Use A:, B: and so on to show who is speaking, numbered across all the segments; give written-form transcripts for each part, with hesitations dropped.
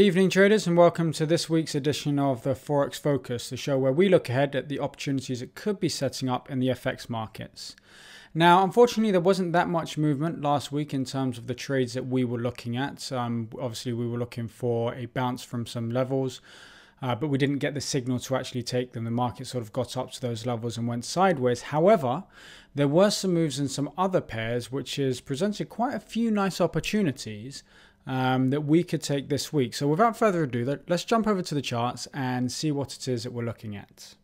A: Good evening, traders, and welcome to this week's edition of the Forex Focus, the show where we look ahead at the opportunities that could be setting up in the FX markets. Now, unfortunately, there wasn't that much movement last week in terms of the trades that we were looking at. Obviously, we were looking for a bounce from some levels, but we didn't get the signal to actually take them. The market sort of got up to those levels and went sideways. However, there were some moves in some other pairs, which has presented quite a few nice opportunities that we could take this week. So without further ado, let's jump over to the charts and see what it is that we're looking at.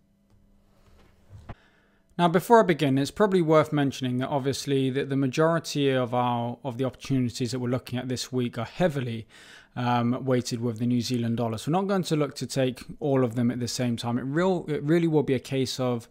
A: Now, before I begin, it's probably worth mentioning that obviously the majority of the opportunities that we're looking at this week are heavily weighted with the New Zealand dollar. So we're not going to look to take all of them at the same time. It really will be a case of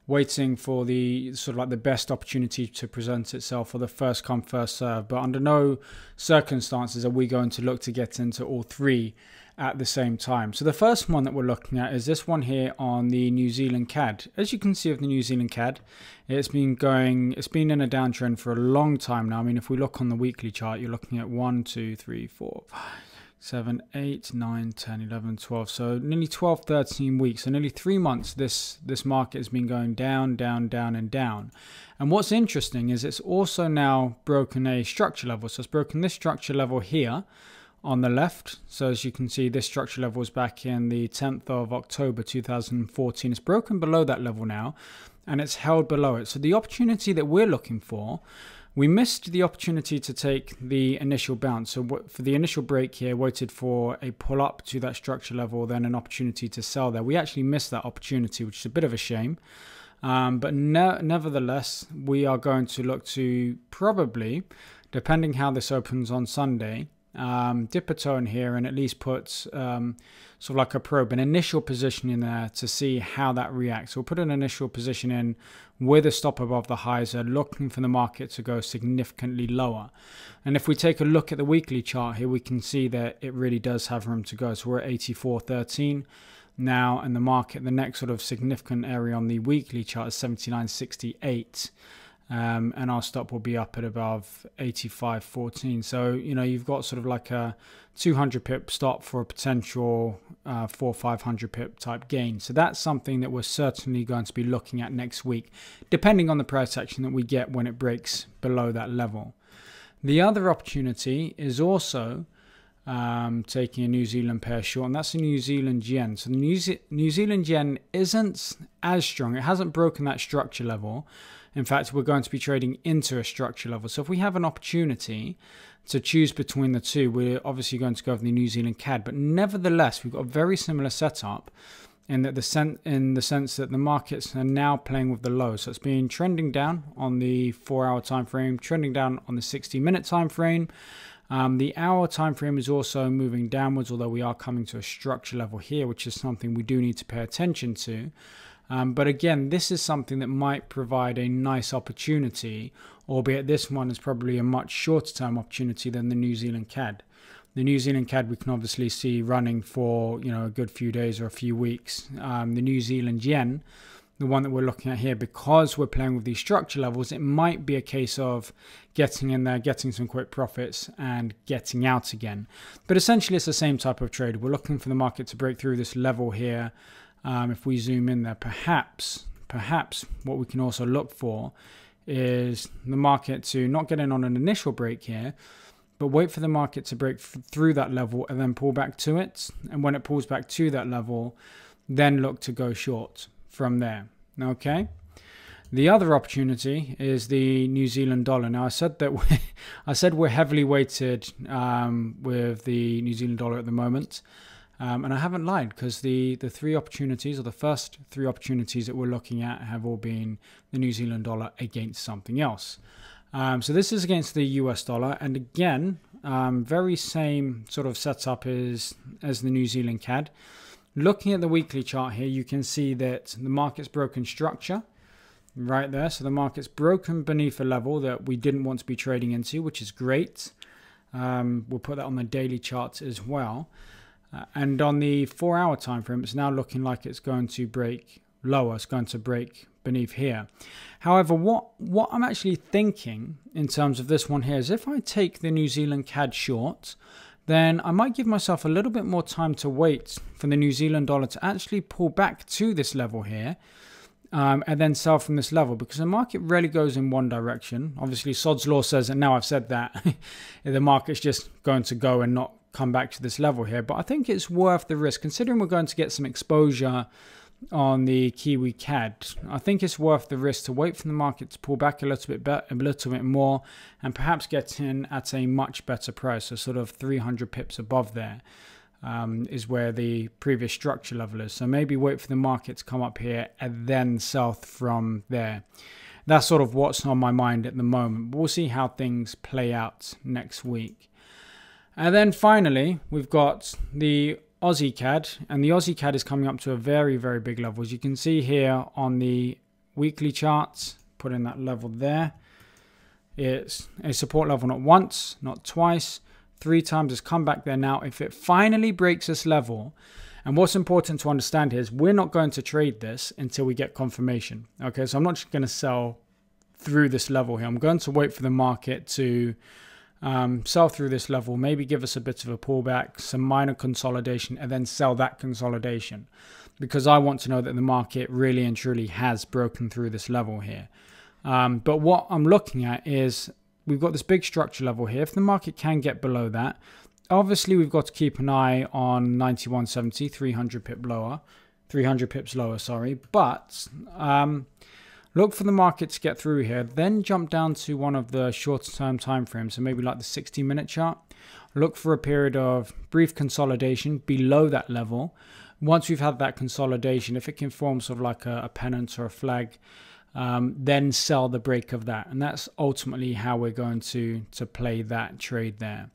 A: waiting for the sort of like the best opportunity to present itself, for the first come first serve. But under no circumstances are we going to look to get into all three at the same time. So the first one that we're looking at is this one here on the New Zealand CAD. As you can see of the New Zealand CAD, it's been in a downtrend for a long time now. I mean, if we look on the weekly chart, you're looking at 1, 2, 3, 4, 5, 7, 8, 9, 10, 11, 12. So nearly 12, 13 weeks. So nearly 3 months this market has been going down, down, down, and down. And what's interesting is it's also now broken a structure level. So it's broken this structure level here on the left. So as you can see, this structure level was back in the 10th of October 2014. It's broken below that level now, and it's held below it. So the opportunity that we're looking for, we missed the opportunity to take the initial bounce. So for the initial break here, waited for a pull up to that structure level, then an opportunity to sell there. We actually missed that opportunity, which is a bit of a shame. But nevertheless, we are going to look to probably, depending how this opens on Sunday, dip a toe in here and at least put sort of like a probe, an initial position in there to see how that reacts. We'll put an initial position in with a stop above the highs, looking for the market to go significantly lower. And if we take a look at the weekly chart here, we can see that it really does have room to go. So we're at 84.13 now, and the market, the next sort of significant area on the weekly chart is 79.68. And our stop will be up at above 85.14. So, you know, you've got sort of like a 200 pip stop for a potential 400-500 pip type gain. So that's something that we're certainly going to be looking at next week, depending on the price action that we get when it breaks below that level. The other opportunity is also taking a New Zealand pair short, and that's the New Zealand yen. So the New Zealand yen isn't as strong. It hasn't broken that structure level. In fact, we're going to be trading into a structure level. So if we have an opportunity to choose between the two, we're obviously going to go for the New Zealand CAD. But nevertheless, we've got a very similar setup in the sense that the markets are now playing with the low. So it's been trending down on the 4-hour time frame, trending down on the 60-minute time frame. The hour time frame is also moving downwards, although we are coming to a structure level here, which is something we do need to pay attention to. But again, this is something that might provide a nice opportunity, albeit this one is probably a much shorter term opportunity than the New Zealand CAD. The New Zealand CAD we can obviously see running for, you know, a good few days or a few weeks. The New Zealand yen, the one that we're looking at here, because we're playing with these structure levels, it might be a case of getting in there, getting some quick profits and getting out again. But essentially it's the same type of trade. We're looking for the market to break through this level here. If we zoom in there, perhaps what we can also look for is the market to not get in on an initial break here, but wait for the market to break through that level and then pull back to it. And when it pulls back to that level, then look to go short from there. Okay. The other opportunity is the New Zealand dollar. Now, I said we're heavily weighted with the New Zealand dollar at the moment. And I haven't lied, because the three opportunities, or the first three opportunities that we're looking at, have all been the New Zealand dollar against something else. So this is against the US dollar. And again, very same sort of setup as the New Zealand CAD. Looking at the weekly chart here, you can see that the market's broken structure right there. So the market's broken beneath a level that we didn't want to be trading into, which is great. We'll put that on the daily charts as well. And on the 4-hour time frame, it's now looking like it's going to break lower. It's going to break beneath here. However, what I'm actually thinking in terms of this one here is if I take the New Zealand CAD short, then I might give myself a little bit more time to wait for the New Zealand dollar to actually pull back to this level here. And then sell from this level, because the market rarely goes in one direction. Obviously, Sod's Law says, and now I've said that, the market's just going to go and not come back to this level here. But I think it's worth the risk, considering we're going to get some exposure on the Kiwi CAD. I think it's worth the risk to wait for the market to pull back a little bit more, and perhaps get in at a much better price, so sort of 300 pips above there. Is where the previous structure level is. So maybe wait for the market to come up here and then sell from there. That's sort of what's on my mind at the moment. But we'll see how things play out next week. And then finally, we've got the Aussie CAD. And the Aussie CAD is coming up to a very, very big level. As you can see here on the weekly charts, put in that level there. It's a support level not once, not twice, 3 times. Has come back there now. If it finally breaks this level, and what's important to understand here is we're not going to trade this until we get confirmation. Okay, so I'm not just going to sell through this level here. I'm going to wait for the market to sell through this level, maybe give us a bit of a pullback, some minor consolidation, and then sell that consolidation, because I want to know that the market really and truly has broken through this level here. But what I'm looking at is we've got this big structure level here. If the market can get below that, obviously we've got to keep an eye on 91.70, 300 pips lower, sorry. But look for the market to get through here, then jump down to one of the shorter term time frames, so maybe like the 60-minute chart. Look for a period of brief consolidation below that level. Once we've had that consolidation, if it can form sort of like a pennant or a flag, then sell the break of that. And that's ultimately how we're going to play that trade there.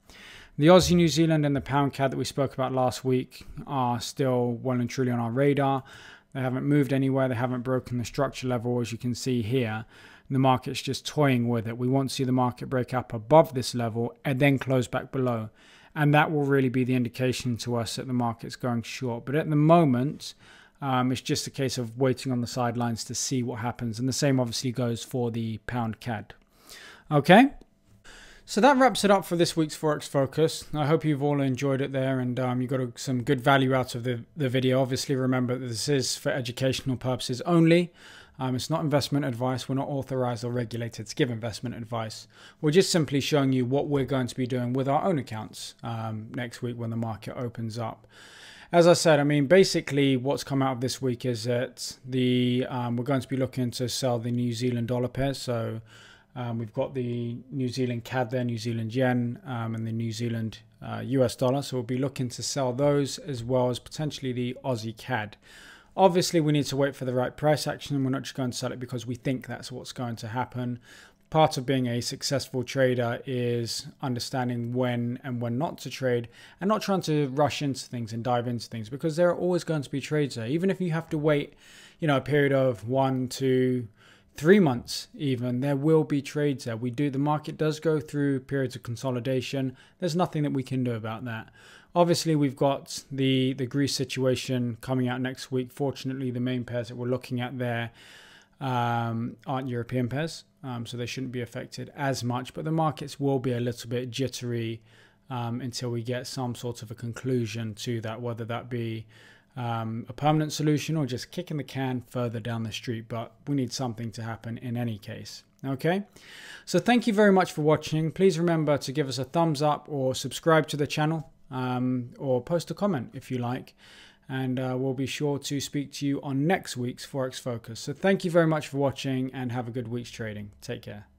A: The Aussie, New Zealand and the pound CAD that we spoke about last week are still well and truly on our radar. They haven't moved anywhere. They haven't broken the structure level, as you can see here. The market's just toying with it. We want to see the market break up above this level and then close back below. And that will really be the indication to us that the market's going short. But at the moment, it's just a case of waiting on the sidelines to see what happens. And the same obviously goes for the pound CAD. Okay, so that wraps it up for this week's Forex Focus. I hope you've all enjoyed it there, and you got some good value out of the video. Obviously, remember that this is for educational purposes only. It's not investment advice. We're not authorized or regulated to give investment advice. We're just simply showing you what we're going to be doing with our own accounts next week when the market opens up. As I said, I mean, basically what's come out of this week is that we're going to be looking to sell the New Zealand dollar pairs. So we've got the New Zealand CAD there, New Zealand yen, and the New Zealand US dollar. So we'll be looking to sell those, as well as potentially the Aussie CAD. Obviously, we need to wait for the right price action, and we're not just going to sell it because we think that's what's going to happen. Part of being a successful trader is understanding when and when not to trade, and not trying to rush into things and dive into things, because there are always going to be trades there. Even if you have to wait, a period of 1 to 3 months even, there will be trades there. The market does go through periods of consolidation. There's nothing that we can do about that. Obviously, we've got the Greece situation coming out next week. Fortunately, the main pairs that we're looking at there aren't European pairs, so they shouldn't be affected as much. But the markets will be a little bit jittery until we get some sort of a conclusion to that, whether that be a permanent solution or just kicking the can further down the street. But we need something to happen in any case. Okay, so thank you very much for watching. Please remember to give us a thumbs up or subscribe to the channel. Or post a comment if you like, and we'll be sure to speak to you on next week's Forex Focus. So thank you very much for watching, and have a good week's trading. Take care.